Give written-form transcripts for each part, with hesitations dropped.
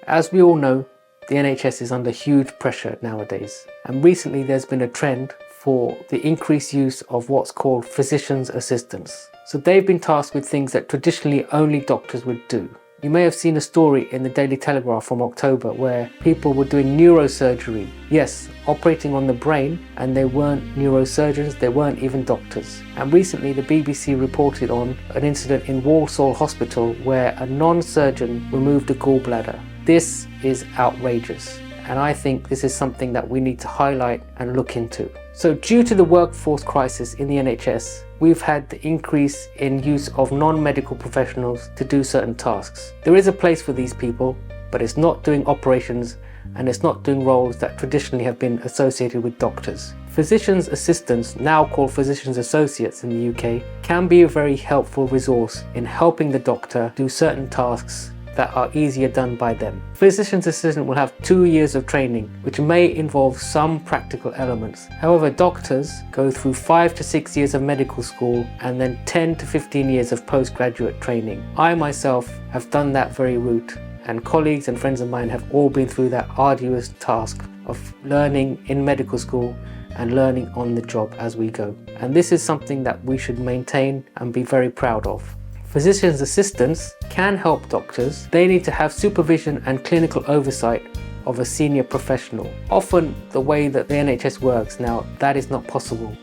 As we all know, the NHS is under huge pressure nowadays, and recently there's been a trend for the increased use of what's called physician's assistants. So they've been tasked with things that traditionally only doctors would do. You may have seen a story in the Daily Telegraph from October where people were doing neurosurgery. Yes, operating on the brain, and they weren't neurosurgeons, they weren't even doctors. And recently the BBC reported on an incident in Walsall Hospital where a non-surgeon removed a gallbladder. This is outrageous, and I think this is something that we need to highlight and look into. So due to the workforce crisis in the NHS, we've had the increase in use of non-medical professionals to do certain tasks. There is a place for these people, but it's not doing operations and it's not doing roles that traditionally have been associated with doctors. Physician's assistants, now called physician's associates in the UK, can be a very helpful resource in helping the doctor do certain tasks that are easier done by them. Physician's assistant will have 2 years of training, which may involve some practical elements. However, doctors go through 5 to 6 years of medical school and then 10 to 15 years of postgraduate training. I myself have done that very route, and colleagues and friends of mine have all been through that arduous task of learning in medical school and learning on the job as we go. And this is something that we should maintain and be very proud of. Physician's assistants can help doctors. They need to have supervision and clinical oversight of a senior professional. Often the way that the NHS works now, that is not possible.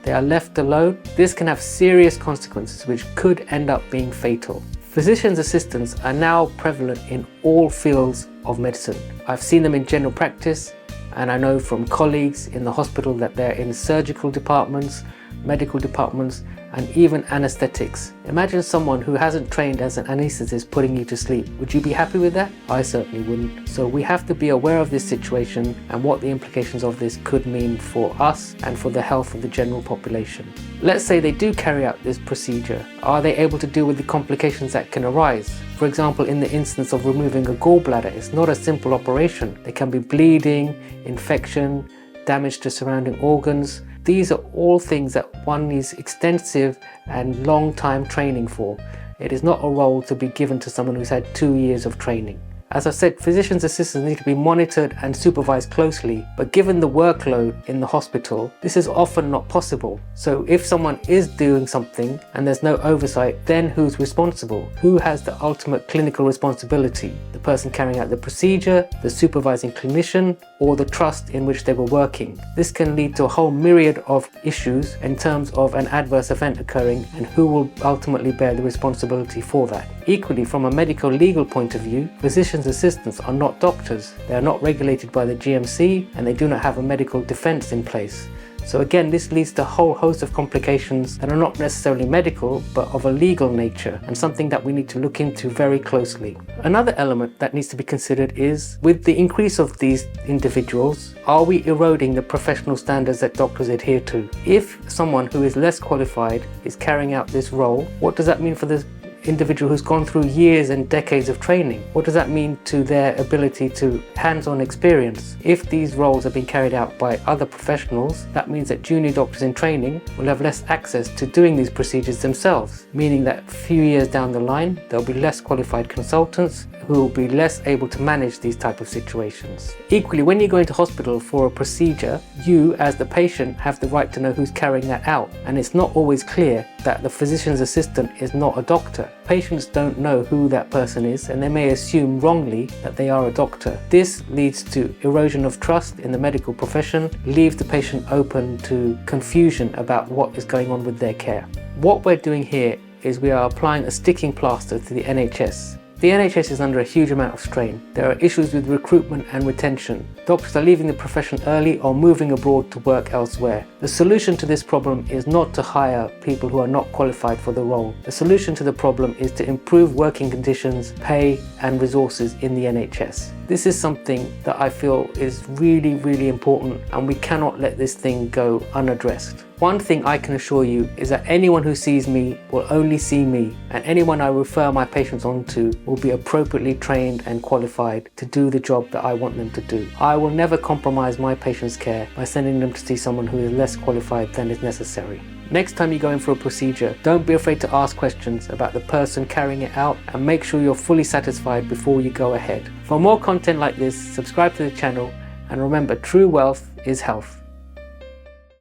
They are left alone. This can have serious consequences which could end up being fatal. Physician's assistants are now prevalent in all fields of medicine. I've seen them in general practice, and I know from colleagues in the hospital that they're in surgical departments, medical departments, and even anesthetics. Imagine someone who hasn't trained as an anaesthetist putting you to sleep. Would you be happy with that? I certainly wouldn't. So we have to be aware of this situation and what the implications of this could mean for us and for the health of the general population. Let's say they do carry out this procedure. Are they able to deal with the complications that can arise? For example, in the instance of removing a gallbladder, it's not a simple operation. There can be bleeding, infection, damage to surrounding organs. These are all things that one needs extensive and long time training for. It is not a role to be given to someone who's had 2 years of training. As I said, physician's assistants need to be monitored and supervised closely, but given the workload in the hospital, this is often not possible. So if someone is doing something and there's no oversight, then who's responsible? Who has the ultimate clinical responsibility? The person carrying out the procedure, the supervising clinician, or the trust in which they were working? This can lead to a whole myriad of issues in terms of an adverse event occurring, and who will ultimately bear the responsibility for that. Equally, from a medical legal point of view, physician's assistants are not doctors. They are not regulated by the GMC, and they do not have a medical defense in place. So again, this leads to a whole host of complications that are not necessarily medical, but of a legal nature, and something that we need to look into very closely. Another element that needs to be considered is, with the increase of these individuals, are we eroding the professional standards that doctors adhere to? If someone who is less qualified is carrying out this role, what does that mean for the individual who's gone through years and decades of training? What does that mean to their ability to hands-on experience? If these roles are being carried out by other professionals, that means that junior doctors in training will have less access to doing these procedures themselves, meaning that a few years down the line, there'll be less qualified consultants who will be less able to manage these type of situations. Equally, when you go into hospital for a procedure, you as the patient have the right to know who's carrying that out, and it's not always clear that the physician's assistant is not a doctor. Patients don't know who that person is, and they may assume wrongly that they are a doctor. This leads to erosion of trust in the medical profession, leaves the patient open to confusion about what is going on with their care. What we're doing here is we are applying a sticking plaster to the NHS. The NHS is under a huge amount of strain. There are issues with recruitment and retention. Doctors are leaving the profession early or moving abroad to work elsewhere. The solution to this problem is not to hire people who are not qualified for the role. The solution to the problem is to improve working conditions, pay, and resources in the NHS. This is something that I feel is really, really important, and we cannot let this thing go unaddressed. One thing I can assure you is that anyone who sees me will only see me, and anyone I refer my patients on to will be appropriately trained and qualified to do the job that I want them to do. I will never compromise my patients' care by sending them to see someone who is less qualified than is necessary. Next time you go in for a procedure, don't be afraid to ask questions about the person carrying it out and make sure you're fully satisfied before you go ahead. For more content like this, subscribe to the channel, and remember, true wealth is health.